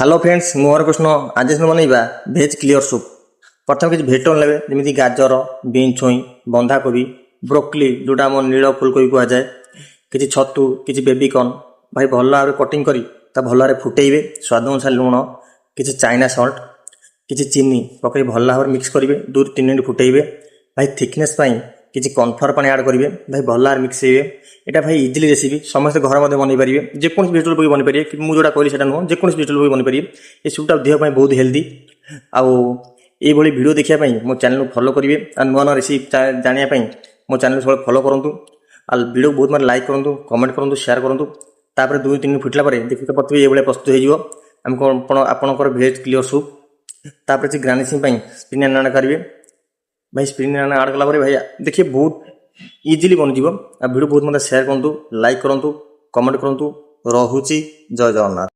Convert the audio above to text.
Hello friends मोहर कृष्ण आज बनइबा भेज क्लियर सूप। प्रथम किसी भेटन लेवे जमी गाजर बीन छुई बंधाकोबी ब्रोकली जोटा आम नील फुलकोबी कहुए किसी छतु किसी बेबीकर्न भाई भल भाव कटिंग करी भल भाव फुटेबे स्वाद अनुसार लुण किसी चाइना सल्ट किसी चीनी पकई भल भाव मिक्स करेंगे 2-3 मिनट फुटेबे भाई थिकनेस किसी कन्फर पानी आड करेंगे भाई भल भाव मिक्स हे यहाँ भाई इजिली रेसिपी समस्त घर में बन पारे जेको भेजिटेबल पकड़ बन पारे मुझे जोटा कहली से नुह जेको भेजिटेबल पकड़ बन पारे ये सूपटा देह बहुत हेल्दी आउ ये वीडियो देखापी मो चैनल को फॉलो करेंगे और नुआ नुआ रेसिपी जानापी मो चैनल सब फॉलो करूँ आ वीडियो बहुत मार लाइक करूँ कमेंट करूँ शेयर करूँ तापर 2-3 मिनट फुटला देखते तो पड़े ये प्रस्तुत हो आपंकर भेज क्लियर सूप तापर गार्निशिंग स्प्रिंग अनियन करेंगे भाई स्प्रिंग अनियन आड कला भाई देखिए बहुत इजिली बन वीडियो बहुत मतलब शेयर करूँ लाइक करूँ कमेंट करूँ। रहुची जय जगन्नाथ।